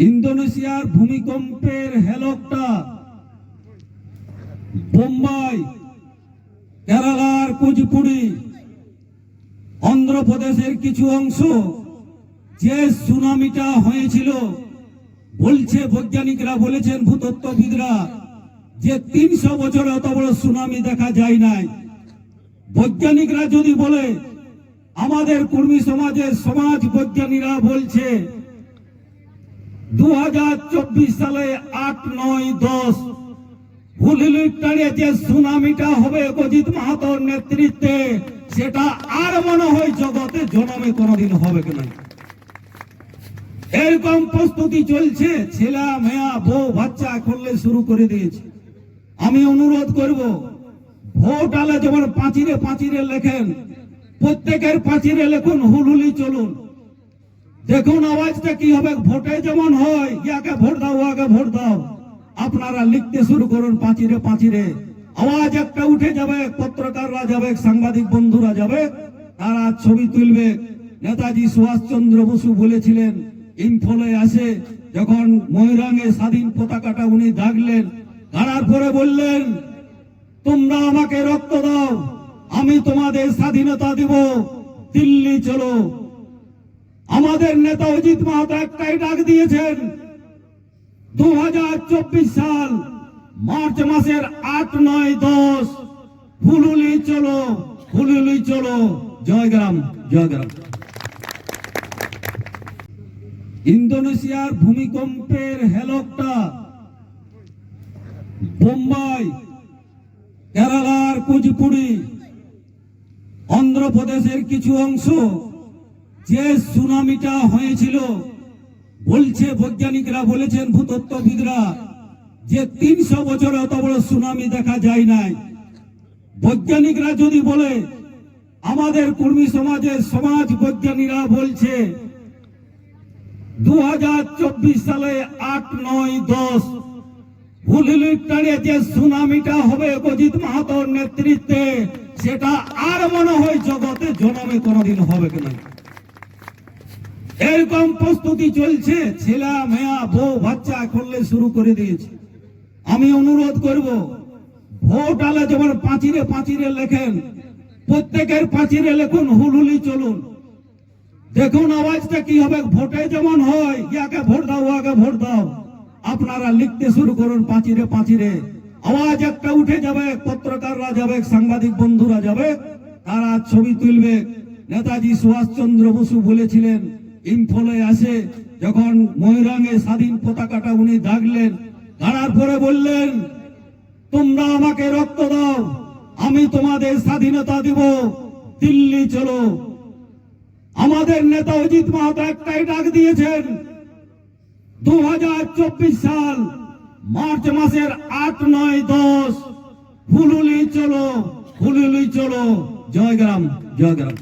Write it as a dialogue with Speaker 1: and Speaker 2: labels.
Speaker 1: ইন্দোনেশিয়ার ভূমিকম্পের হেলকটা বোম্বাই, কেরালার কুচিপুড়ি, অন্ধ্রপ্রদেশের কিছু অংশ যে সুনামিটা হয়েছিল, বলছে বৈজ্ঞানিকরা বলেছেন, ভূতত্ত্ববিদরা, যে ৩০০ বছরে অত বড় সুনামি দেখা যায় নাই। বৈজ্ঞানিকরা যদি বলে, আমাদের কর্মী সমাজের সমাজ বিজ্ঞানীরা বলছে 2024 সালে ৮, ৯, ১০ হুলিলুটারে যে সুনামিটা হবে অজিত মাহাতোর নেতৃত্বে, সেটা আর মনে হয় জগতে জন্মে কোনোদিন হবে কিনা। এরকম প্রস্তুতি চলছে, ছেলে মেয়া বউ বাচ্চা করলে শুরু করে দিয়েছে। আমি অনুরোধ করব, ভোট আলে যেমন পাঁচিরে পাঁচিরে লেখেন, প্রত্যেকের পাঁচিরে লেখুন হুলহুলি চলুন। দেখুন আওয়াজটা কি হবে। ভোটে যেমন হয়, ইয়াকে ভোট দাও, ওয়াকে ভোট দাও, আপনারা লিখতে শুরু করুন পাঁচিরে পাঁচিরে। আওয়াজ একটা উঠে যাবে, পত্রকাররা যাবে, সাংবাদিক বন্ধুরা যাবে, তারা ছবি তুলবে। নেতাজি সুভাষচন্দ্র বসু বলেছিলেন, ইম্ফলে আসে যখন ময়ূরাঙ্গে স্বাধীন পতাকাটা উনি দাগলেন, দাঁড়ার পরে বললেন, তোমরা আমাকে রক্ত দাও, আমি তোমাদের স্বাধীনতা দিব, দিল্লি চলো। আমাদের নেতা অজিত মাহাতো একটাই ডাক দিয়েছেন, 2024 সাল মার্চ মাসের ৮, ৯, ১০ হুলহুলি চলো, হুলহুলি চলো। জয়গ্রাম, জয়গ্রাম। ইন্দোনেশিয়ার ভূমিকম্পের হেলকটা বোম্বাই, কেরালার কুচিপুড়ি, অন্ধ্রপ্রদেশের কিছু অংশ যে সুনামিটা হয়েছিল, বলছে বৈজ্ঞানিকরা বলেছেন, ভূতত্ত্ববিদরা, যে ৩০০ বছরে অত বড় সুনামি দেখা যায় নাই। বৈজ্ঞানিকরা যদি বলে, আমাদের কর্মী সমাজের সমাজ বিজ্ঞানীরা বলছে 2024 সালে ৮, ৯, ১০ হুলিলুটারে যে সুনামিটা হবে অজিত মাহাতোর নেতৃত্বে, সেটা আর মনে হয় জগতে জন্মে কোনোদিন হবে কিনা। এরকম প্রস্তুতি চলছে, ছেলে মেয়া বউ বাচ্চা করলে শুরু করে দিয়েছে। আমি অনুরোধ করব, ভোট আলে যেমন পাঁচিরে পাঁচিরে লেখেন, প্রত্যেকের পাঁচিরে লেখুন হুলহুলি চলুন। দেখুন আওয়াজটা কি হবে। ভোটে যেমন হয়, ইয়াকে ভোট দাও, ওয়াকে ভোট দাও, আপনারা লিখতে শুরু করুন পাঁচিরে পাঁচিরে। আওয়াজ একটা উঠে যাবে, পত্রকাররা যাবে, সাংবাদিক বন্ধুরা যাবে, তারা ছবি তুলবে। নেতাজি সুভাষচন্দ্র বসু বলেছিলেন, ইম্ফলে আসে যখন ময়ূরাঙ্গে স্বাধীন পতাকাটা উনি দাগলেন, দাঁড়ার পরে বললেন, তোমরা আমাকে রক্ত দাও, আমি তোমাদের স্বাধীনতা দিব, দিল্লি চলো। আমাদের নেতা অজিত মাহাতো একটাই ডাক দিয়েছেন, 2024 সাল মার্চ মাসের ৮, ৯, ১০ হুলহুলি চলো, হুলহুলি চলো। জয়গ্রাম, জয়গ্রাম।